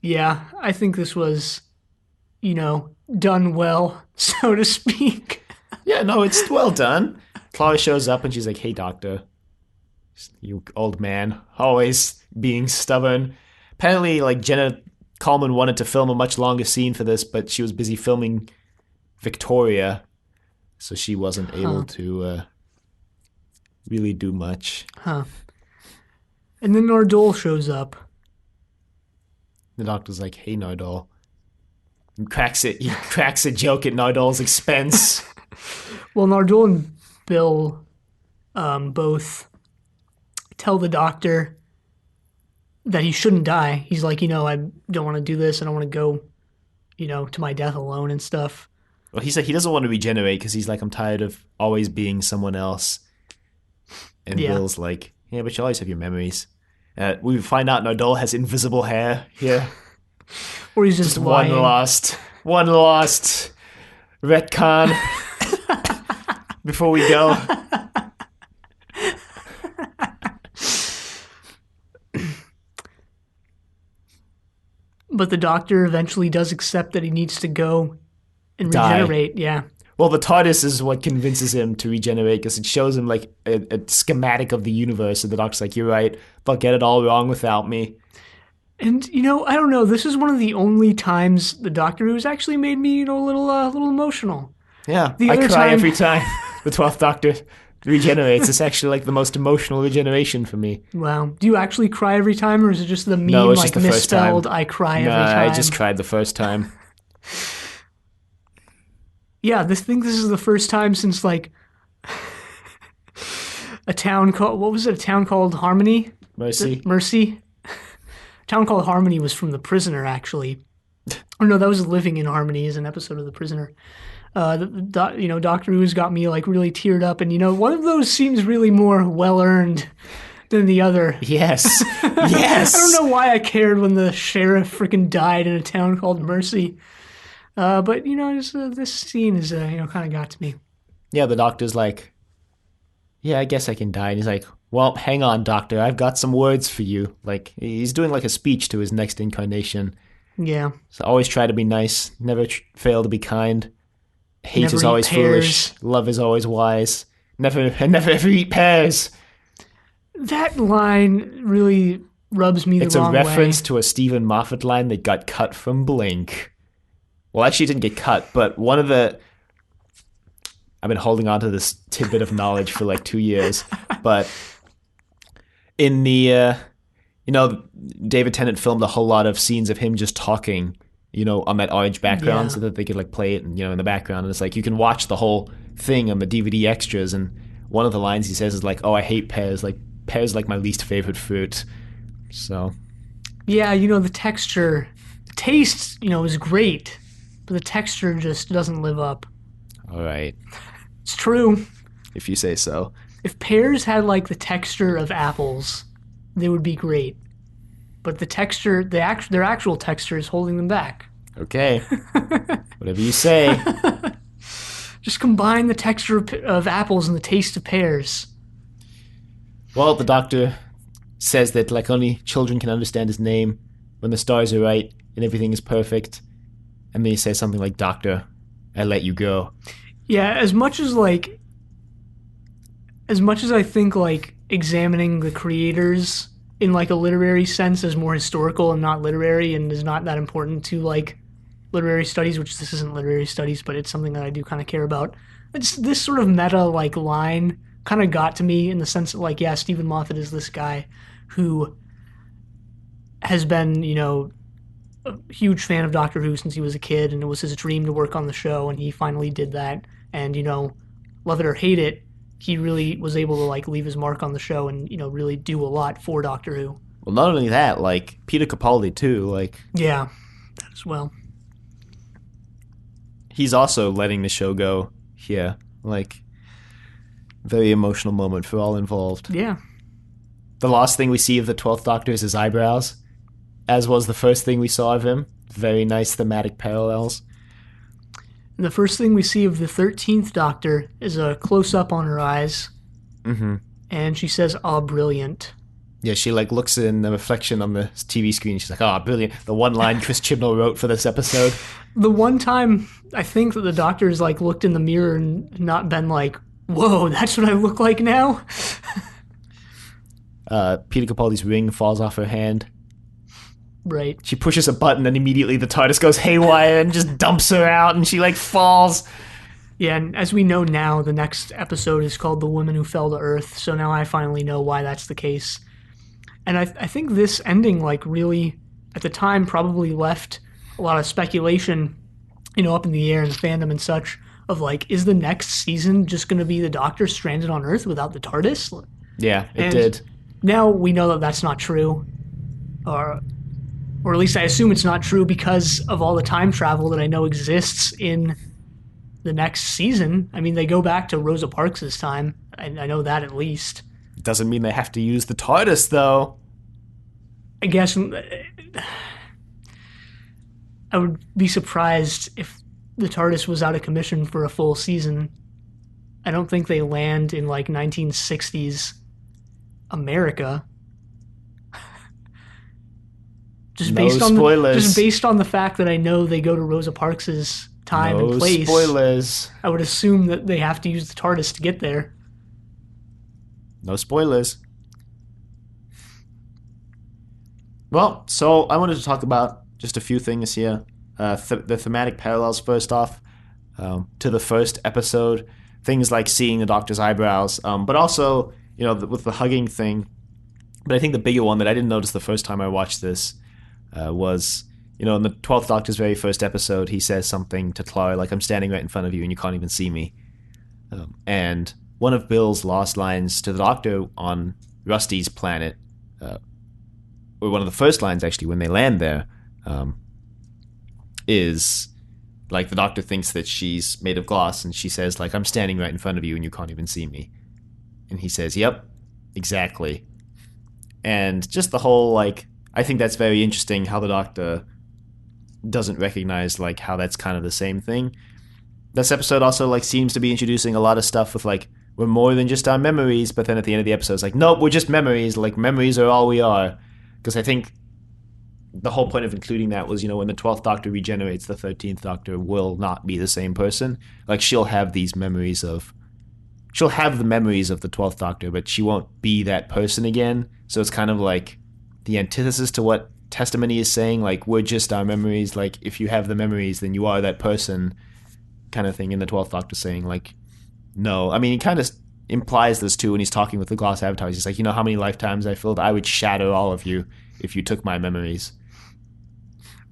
Yeah, I think this was, done well, so to speak. Yeah, no, it's well done. Clara shows up and she's like, hey, doctor, you old man, always being stubborn. Apparently, like, Jenna Coleman wanted to film a much longer scene for this, but she was busy filming Victoria, so she wasn't able to really do much. Huh. And then Nardole shows up. The doctor's like, hey, Nardole. He cracks a joke at Nardole's expense. Well, Nardole and Bill both tell the doctor that he shouldn't die. He's like, I don't want to do this. I don't want to go, to my death alone and stuff. Well, he's like, he doesn't want to regenerate because he's like, I'm tired of always being someone else. And Yeah. Bill's like, yeah, but you always have your memories. We find out Nardole has invisible hair here. Or he's just one lying. last retcon before we go. But the doctor eventually does accept that he needs to go and Die. regenerate. Yeah. Well, the TARDIS is what convinces him to regenerate because it shows him like a schematic of the universe. And the doctor's like, you're right, they'll get it all wrong without me. And I don't know. This is one of the only times the Doctor Who's actually made me, a little emotional. Yeah, The I other cry time- every time the 12th Doctor regenerates. It's actually like the most emotional regeneration for me. Wow. Do you actually cry every time, or is it just the meme No, it's like just the first time. misspelled? I cry every Nah, time. I just cried the first time. Yeah, this is the first time since like a town called a town called Harmony? Mercy. Mercy. A town called Harmony was from The Prisoner, actually. Or no, that was Living in Harmony, is an episode of The Prisoner. Doctor Who's got me like really teared up, and one of those seems really more well earned than the other. Yes. Yes. I don't know why I cared when the sheriff freaking died in a town called Mercy. But this scene is kind of got to me. Yeah, the doctor's like, yeah, I guess I can die. And he's like, well, hang on, doctor. I've got some words for you. Like, he's doing like a speech to his next incarnation. Yeah. So always try to be nice. Never fail to be kind. Hate Never is eat always pears. foolish. Love is always wise. Never ever eat pears. That line really rubs me the It's a wrong reference way. to a Stephen Moffat line that got cut from Blink. Well, actually, it didn't get cut, but one of the... I've been holding on to this tidbit of knowledge for like 2 years, but in the... David Tennant filmed a whole lot of scenes of him just talking, on that orange background Yeah. so that they could like play it, and in the background. And it's like you can watch the whole thing on the DVD extras, and one of the lines he says is like, "Oh, I hate pears. Like pears, like my least favorite fruit." So Yeah, the texture, the taste, is great, but the texture just doesn't live up. all right, It's true. if you say so. If pears had like the texture of apples, they would be great. But the texture, their actual texture is holding them back. Okay, whatever you say. Just combine the texture of apples and the taste of pears. Well, the doctor says that like only children can understand his name when the stars are right and everything is perfect. And then he says something like, "Doctor, I let you go." Yeah, as much as I think like examining the creators in like a literary sense is more historical and not literary and is not that important to like literary studies, which this isn't literary studies, but it's something that I do kind of care about. It's this sort of meta like line kind of got to me in the sense that like, yeah, Stephen Moffat is this guy who has been, a huge fan of Doctor Who since he was a kid, and it was his dream to work on the show, and he finally did that. And, love it or hate it, he really was able to like leave his mark on the show and, really do a lot for Doctor Who. Well, not only that, like Peter Capaldi too, like Yeah, that as well. he's also letting the show go here. Like very emotional moment for all involved. Yeah. The last thing we see of the 12th Doctor is his eyebrows, as was the first thing we saw of him. Very nice thematic parallels. And the first thing we see of the 13th Doctor is a close-up on her eyes. Mm-hmm. and she says, "Ah, brilliant." Yeah, she like looks in the reflection on the TV screen. She's like, "Oh, brilliant!" The one line Chris Chibnall wrote for this episode. The one time I think that the doctor's like looked in the mirror and not been like, "Whoa, that's what I look like now." Peter Capaldi's ring falls off her hand. Right. She pushes a button, and immediately the TARDIS goes haywire and just dumps her out, and she like falls. Yeah, and as we know now, the next episode is called "The Woman Who Fell to Earth." So now I finally know why that's the case. And I think this ending, like, really, at the time, probably left a lot of speculation, up in the air in the fandom and such, of like, is the next season just going to be the Doctor stranded on Earth without the TARDIS? Yeah, it And did. now we know that that's not true, or at least I assume it's not true because of all the time travel that I know exists in the next season. I mean, they go back to Rosa Parks' time. I know that at least. Doesn't mean they have to use the TARDIS, though. I guess I would be surprised if the TARDIS was out of commission for a full season. I don't think they land in like 1960s America. No spoilers. Just based on the fact that I know they go to Rosa Parks's time and place. Spoilers. I would assume that they have to use the TARDIS to get there. No spoilers. Well, so I wanted to talk about just a few things here. The thematic parallels, first off, to the first episode. Things like seeing the Doctor's eyebrows, but also, with the hugging thing. But I think the bigger one that I didn't notice the first time I watched this was, in the 12th Doctor's very first episode, he says something to Clara like, "I'm standing right in front of you and you can't even see me." And one of Bill's last lines to the Doctor on Rusty's planet, or one of the first lines actually when they land there, is like the Doctor thinks that she's made of glass, and she says like, "I'm standing right in front of you and you can't even see me." And he says, "Yep, exactly." And just the whole, like, I think that's very interesting how the Doctor doesn't recognize like how that's kind of the same thing. This episode also like seems to be introducing a lot of stuff with like, we're more than just our memories, but then at the end of the episode it's like, nope, we're just memories, like memories are all we are. Because I think the whole point of including that was, when the 12th Doctor regenerates, the 13th Doctor will not be the same person. Like, she'll have the memories of the 12th Doctor, but she won't be that person again. So it's kind of like the antithesis to what Testimony is saying, like, we're just our memories, like, if you have the memories, then you are that person, kind of thing. And the 12th Doctor saying, like, no. I mean, he kind of implies this too when he's talking with the glass avatars. He's like, how many lifetimes I filled? I would shatter all of you if you took my memories.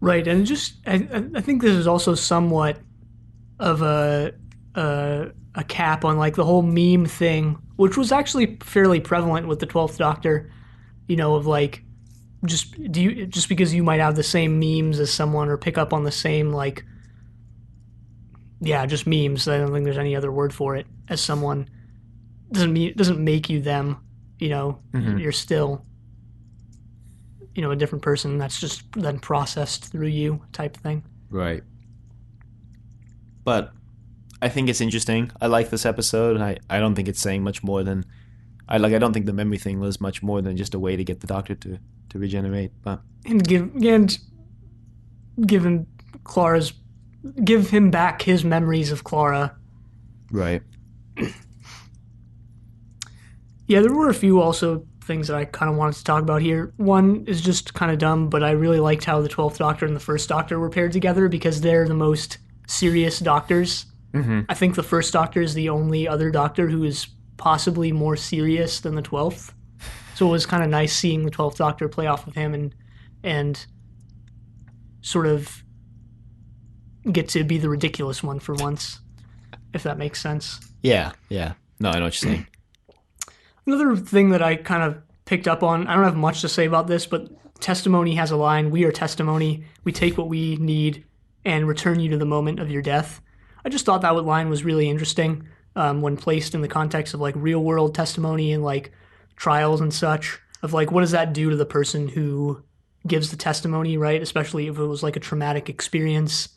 Right, and I think this is also somewhat of a cap on like the whole meme thing, which was actually fairly prevalent with the 12th Doctor. Of like, just because you might have the same memes as someone or pick up on the same like, yeah, just memes. I don't think there's any other word for it. As someone doesn't make you them. You're still a different person that's just then processed through you type thing. Right. But I think it's interesting. I like this episode, and I don't think it's saying much more than I don't think the memory thing was much more than just a way to get the Doctor to regenerate. But And give him back his memories of Clara. Right. Yeah, there were a few also things that I kind of wanted to talk about here. One is just kind of dumb, but I really liked how the 12th Doctor and the First Doctor were paired together because they're the most serious doctors. Mm-hmm. I think the First Doctor is the only other Doctor who is possibly more serious than the 12th. So it was kind of nice seeing the 12th Doctor play off of him and sort of get to be the ridiculous one for once, if that makes sense. Yeah. No, I know what you're saying. Another thing that I kind of picked up on, I don't have much to say about this, but Testimony has a line, "We are testimony. We take what we need and return you to the moment of your death." I just thought that line was really interesting when placed in the context of like real world testimony and like trials and such, of like, what does that do to the person who gives the testimony, right? Especially if it was like a traumatic experience.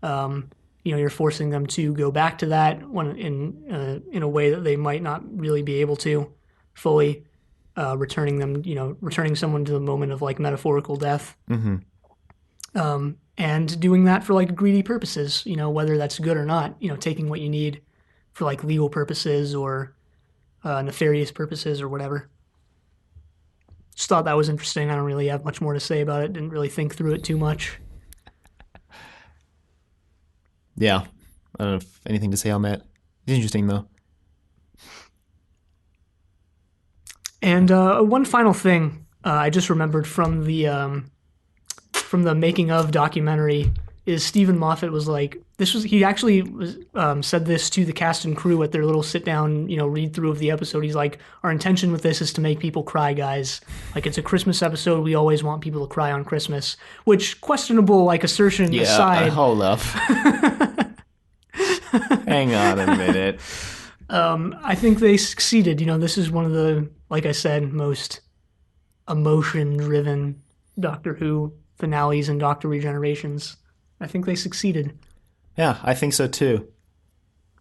You're forcing them to go back to that when in a way that they might not really be able to. fully, returning someone to the moment of like metaphorical death, Mm-hmm. and doing that for like greedy purposes, whether that's good or not, taking what you need for like legal purposes or nefarious purposes or whatever. Just thought that was interesting. I don't really have much more to say about it. Didn't really think through it too much. Yeah. I don't know if anything to say on that. It's interesting though. And one final thing I just remembered from the making of documentary is Stephen Moffat was like, he actually said this to the cast and crew at their little sit down, read through of the episode. He's like, our intention with this is to make people cry, guys. Like, it's a Christmas episode. We always want people to cry on Christmas, which questionable like assertion Yeah, aside. hold up. Hang on a minute. I think they succeeded. This is one of the, like I said, most emotion driven Doctor Who finales and Doctor Regenerations. I think they succeeded. Yeah, I think so too.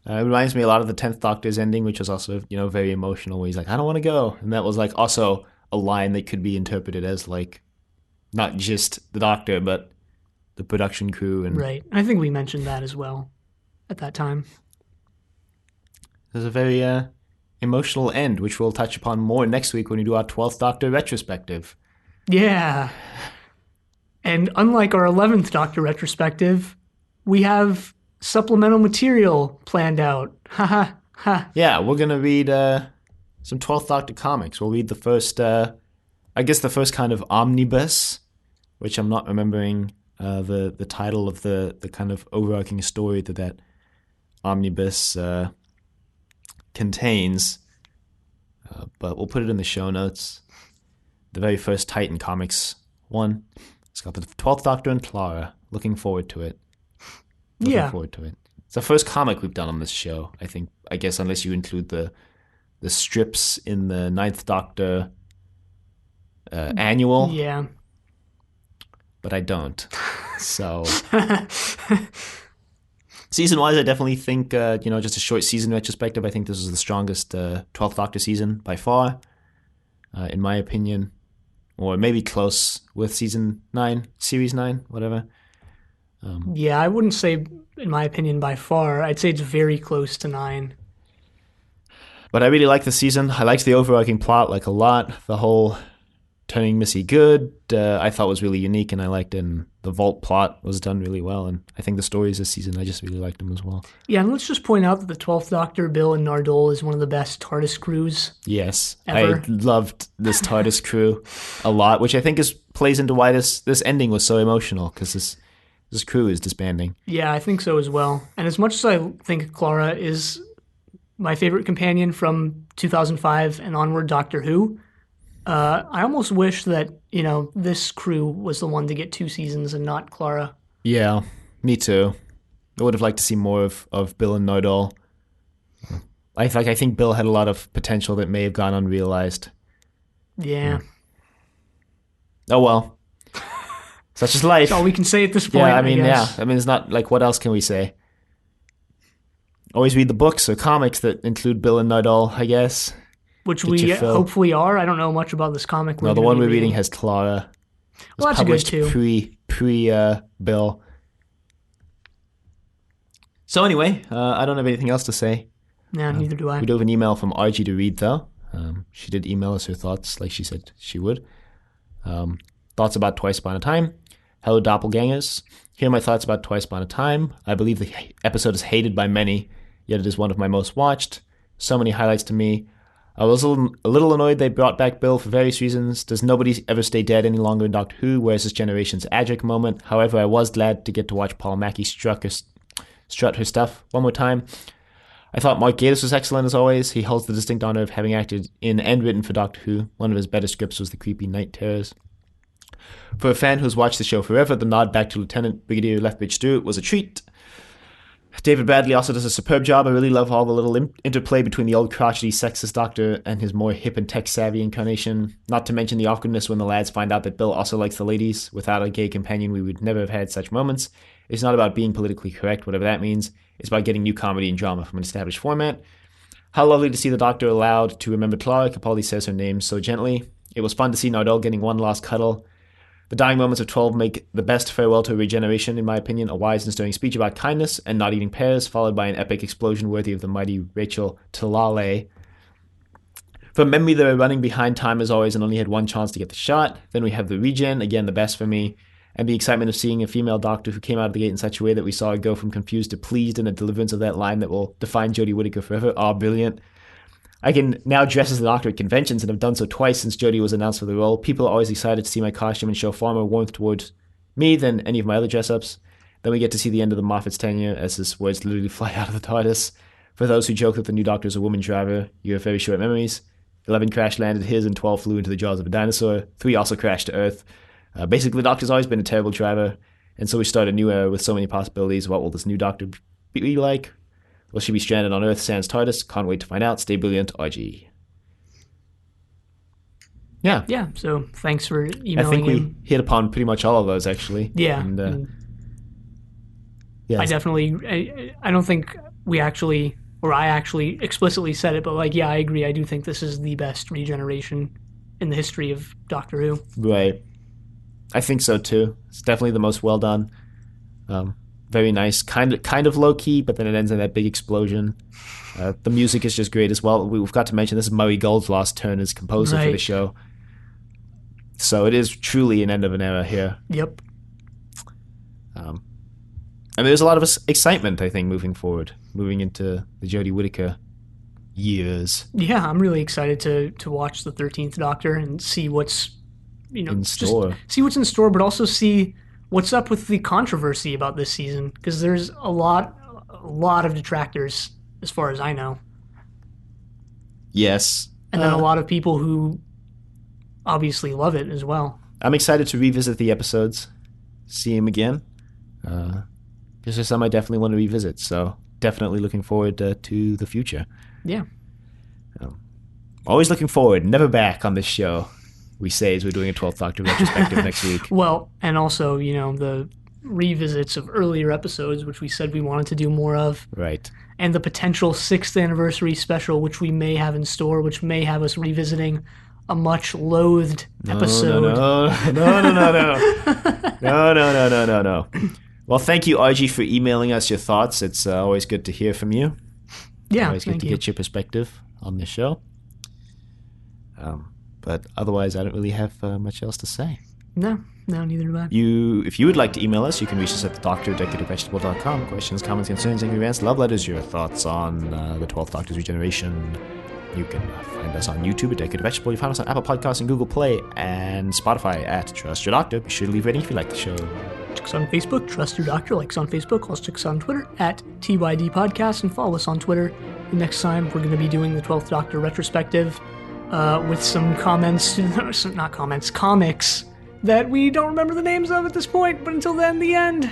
It reminds me a lot of the 10th Doctor's ending, which was also, very emotional, where he's like, I don't want to go. And that was like also a line that could be interpreted as like not just the Doctor, but the production crew. And Right. I think we mentioned that as well at that time. there's a very emotional end, which we'll touch upon more next week when we do our 12th Doctor retrospective. Yeah. And unlike our 11th Doctor retrospective, we have supplemental material planned out. Ha ha ha. Yeah, we're going to read some 12th Doctor comics. We'll read the first, the first kind of omnibus, which I'm not remembering the title of the kind of overarching story that omnibus contains. But we'll put it in the show notes. The very first Titan Comics one. It's got the 12th Doctor and Clara. Looking forward to it. Looking forward to it. It's the first comic we've done on this show, I think. I guess unless you include the strips in the 9th Doctor annual. Yeah. But I don't. So season-wise, I definitely think, just a short season retrospective, I think this is the strongest 12th Doctor season by far, in my opinion. Or maybe close with season 9, series 9, whatever. Yeah, I wouldn't say, in my opinion, by far. I'd say it's very close to 9. But I really like the season. I liked the overarching plot like a lot. The whole turning Missy good, I thought was really unique, and I liked it. And the Vault plot was done really well, and I think the stories this season, I just really liked them as well. Yeah, and let's just point out that the 12th Doctor, Bill and Nardole, is one of the best TARDIS crews. Yes, ever. I loved this TARDIS crew a lot, which I think plays into why this ending was so emotional, because this crew is disbanding. Yeah, I think so as well. And as much as I think Clara is my favorite companion from 2005 and onward Doctor Who, I almost wish that, this crew was the one to get 2 seasons and not Clara. Yeah, me too. I would have liked to see more of Bill and Nardole. I think Bill had a lot of potential that may have gone unrealized. Yeah. Oh well. Such is life. That's all we can say at this point. Yeah, I guess. it's not like, what else can we say? Always read the books or comics that include Bill and Nardole, I guess. Which we hopefully are. I don't know much about this comic. No, the one we're reading has Clara. Well, that's good too. Pre Bill. So anyway, I don't have anything else to say. Nah, neither do I. We do have an email from RG to read, though. She did email us her thoughts, like she said she would. Thoughts about Twice Upon a Time. Hello, doppelgangers. Here are my thoughts about Twice Upon a Time. I believe the episode is hated by many, yet it is one of my most watched. So many highlights to me. I was a little annoyed they brought back Bill for various reasons. Does nobody ever stay dead any longer in Doctor Who? Where's this generation's Adric moment? However, I was glad to get to watch Paul Mackey strut her stuff one more time. I thought Mark Gatiss was excellent as always. He holds the distinct honor of having acted in and written for Doctor Who. One of his better scripts was The Creepy Night Terrors. For a fan who's watched the show forever, the nod back to Lieutenant Brigadier Lethbridge Stewart was a treat. David Bradley also does a superb job. I really love all the little interplay between the old crotchety sexist Doctor and his more hip and tech-savvy incarnation. Not to mention the awkwardness when the lads find out that Bill also likes the ladies. Without a gay companion, we would never have had such moments. It's not about being politically correct, whatever that means. It's about getting new comedy and drama from an established format. How lovely to see the Doctor allowed to remember Clara. Capaldi says her name so gently. It was fun to see Nardole getting one last cuddle. The dying moments of 12 make the best farewell to regeneration, in my opinion. A wise and stirring speech about kindness and not eating pears, followed by an epic explosion worthy of the mighty Rachel Talale. From memory, they were running behind time as always and only had one chance to get the shot. Then we have the regen, again the best for me, and the excitement of seeing a female Doctor who came out of the gate in such a way that we saw her go from confused to pleased in a deliverance of that line that will define Jodie Whittaker forever. Ah, brilliant. I can now dress as the Doctor at conventions and have done so twice since Jodie was announced for the role. People are always excited to see my costume and show far more warmth towards me than any of my other dress-ups. Then we get to see the end of the Moffat's tenure as his words literally fly out of the TARDIS. For those who joke that the new Doctor is a woman driver, you have very short memories. 11 crash landed his and 12 flew into the jaws of a dinosaur. 3 also crashed to Earth. Basically, the Doctor's always been a terrible driver, and so we start a new era with so many possibilities. What will this new Doctor be like? Will she be stranded on Earth sans TARDIS? Can't wait to find out. Stay brilliant, RG. Yeah. Yeah, so thanks for emailing I think we in. hit upon pretty much all of those, actually. Yeah. And, yeah. I don't think we actually, or I actually explicitly said it, but like, yeah, I agree. I do think this is the best regeneration in the history of Doctor Who. Right. I think so, too. It's definitely the most well done. Very nice, kind of low key, but then it ends in that big explosion. The music is just great as well. We've got to mention this is Murray Goldfloss' turn as composer for the show, so it is truly an end of an era here. Yep. And there's a lot of excitement, I think, moving forward, moving into the Jodie Whittaker years. Yeah, I'm really excited to watch the 13th Doctor and see what's in store. See what's in store, but also see what's up with the controversy about this season, because there's a lot of detractors as far as I know. Yes. And then a lot of people who obviously love it as well. I'm excited to revisit the episodes, see him again. Because there's some I definitely want to revisit, so definitely looking forward to the future. Yeah. Always looking forward, never back on this show. We say as we're doing a 12th Doctor retrospective next week. Well, and also, the revisits of earlier episodes, which we said we wanted to do more of. Right. And the potential 6th anniversary special, which we may have in store, which may have us revisiting a much loathed episode. No. Well, thank you, RG, for emailing us your thoughts. It's always good to hear from you. Yeah, always good to get your perspective on this show. But otherwise, I don't really have much else to say. No, neither do I. If you would like to email us, you can reach us at thedoctor@decadentvegetable.com. Questions, comments, concerns, angry rants, love letters, your thoughts on the 12th Doctor's regeneration. You can find us on YouTube at Decorative Vegetable. You find us on Apple Podcasts and Google Play and Spotify at Trust Your Doctor. Be sure to leave a rating if you like the show. Check us on Facebook, Trust Your Doctor. Like us on Facebook. Also check us on Twitter at TYD Podcast and follow us on Twitter. The next time we're going to be doing the 12th Doctor retrospective with some comics that we don't remember the names of at this point, but until then, the end.